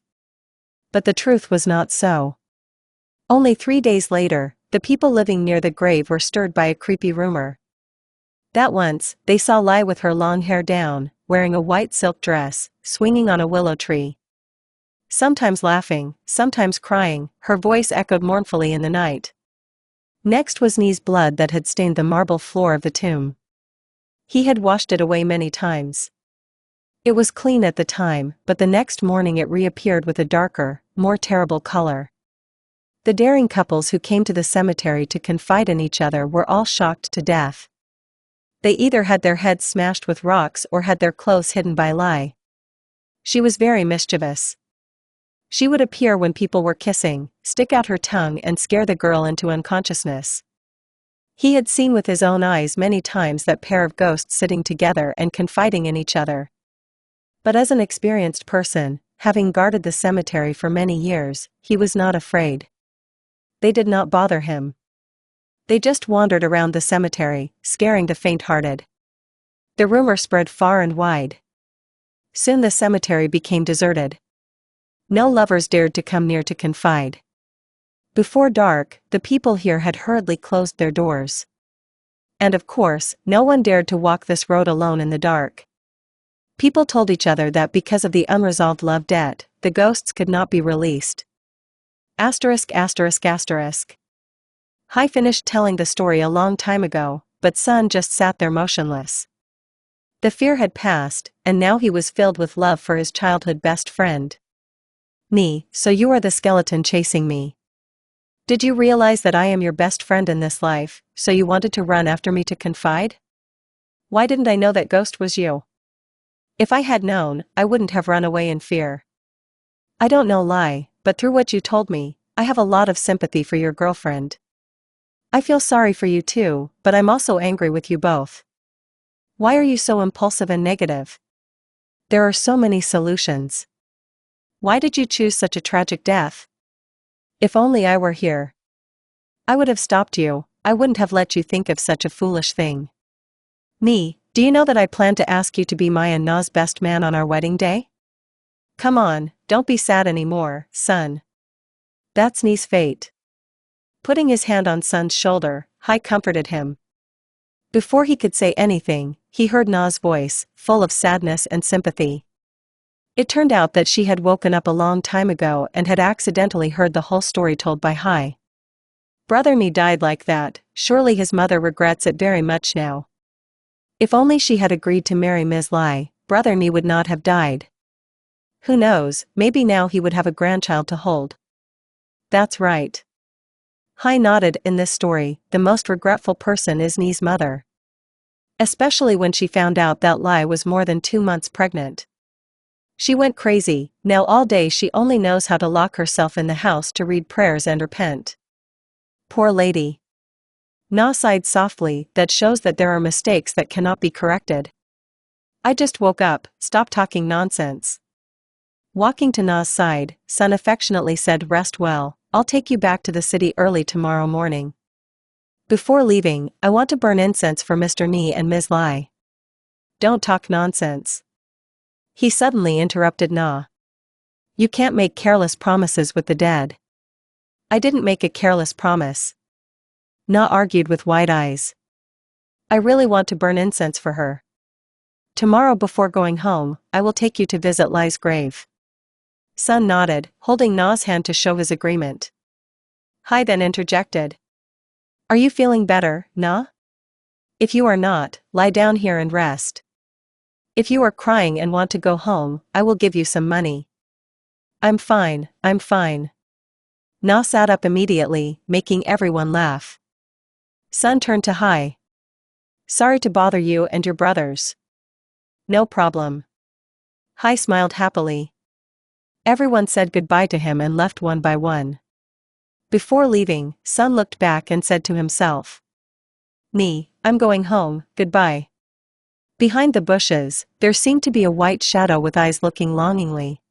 But the truth was not so. Only 3 days later, the people living near the grave were stirred by a creepy rumor. That once, they saw Lai with her long hair down, wearing a white silk dress, swinging on a willow tree. Sometimes laughing, sometimes crying, her voice echoed mournfully in the night. Next was Nee's blood that had stained the marble floor of the tomb. He had washed it away many times. It was clean at the time, but the next morning it reappeared with a darker, more terrible color. The daring couples who came to the cemetery to confide in each other were all shocked to death. They either had their heads smashed with rocks or had their clothes hidden by Lai. She was very mischievous. She would appear when people were kissing, stick out her tongue and scare the girl into unconsciousness. He had seen with his own eyes many times that pair of ghosts sitting together and confiding in each other. But as an experienced person, having guarded the cemetery for many years, he was not afraid. They did not bother him. They just wandered around the cemetery, scaring the faint-hearted. The rumor spread far and wide. Soon the cemetery became deserted. No lovers dared to come near to confide. Before dark, the people here had hurriedly closed their doors. And of course, no one dared to walk this road alone in the dark. People told each other that because of the unresolved love debt, the ghosts could not be released. Asterisk asterisk asterisk. Hai finished telling the story a long time ago, but Sun just sat there motionless. The fear had passed, and now he was filled with love for his childhood best friend. Ni, so you are the skeleton chasing me. Did you realize that I am your best friend in this life, so you wanted to run after me to confide? Why didn't I know that ghost was you? If I had known, I wouldn't have run away in fear. I don't know Lai, but through what you told me, I have a lot of sympathy for your girlfriend. I feel sorry for you too, but I'm also angry with you both. Why are you so impulsive and negative? There are so many solutions. Why did you choose such a tragic death? If only I were here. I would have stopped you, I wouldn't have let you think of such a foolish thing. Ni, do you know that I plan to ask you to be my and Na's best man on our wedding day? Come on, don't be sad anymore, Sun. That's Ni's fate. Putting his hand on Sun's shoulder, Hai comforted him. Before he could say anything, he heard Na's voice, full of sadness and sympathy. It turned out that she had woken up a long time ago and had accidentally heard the whole story told by Hai. Brother Ni died like that, surely his mother regrets it very much now. If only she had agreed to marry Ms. Lai, Brother Ni would not have died. Who knows, maybe now he would have a grandchild to hold. That's right. Hai nodded. In this story, the most regretful person is Ni's mother. Especially when she found out that Lai was more than 2 months pregnant. She went crazy. Now all day she only knows how to lock herself in the house to read prayers and repent. Poor lady. Na sighed softly. That shows that there are mistakes that cannot be corrected. I just woke up, stop talking nonsense. Walking to Na's side, Sun affectionately said, rest well, I'll take you back to the city early tomorrow morning. Before leaving, I want to burn incense for Mr. Ni and Ms. Lai. Don't talk nonsense. He suddenly interrupted Na. You can't make careless promises with the dead. I didn't make a careless promise. Na argued with wide eyes. I really want to burn incense for her. Tomorrow before going home, I will take you to visit Lai's grave. Sun nodded, holding Na's hand to show his agreement. Hai then interjected. Are you feeling better, Na? If you are not, lie down here and rest. If you are crying and want to go home, I will give you some money. I'm fine, I'm fine. Na sat up immediately, making everyone laugh. Sun turned to Hai. Sorry to bother you and your brothers. No problem. Hai smiled happily. Everyone said goodbye to him and left one by one. Before leaving, Sun looked back and said to himself. Ni, I'm going home, goodbye. Behind the bushes, there seemed to be a white shadow with eyes looking longingly.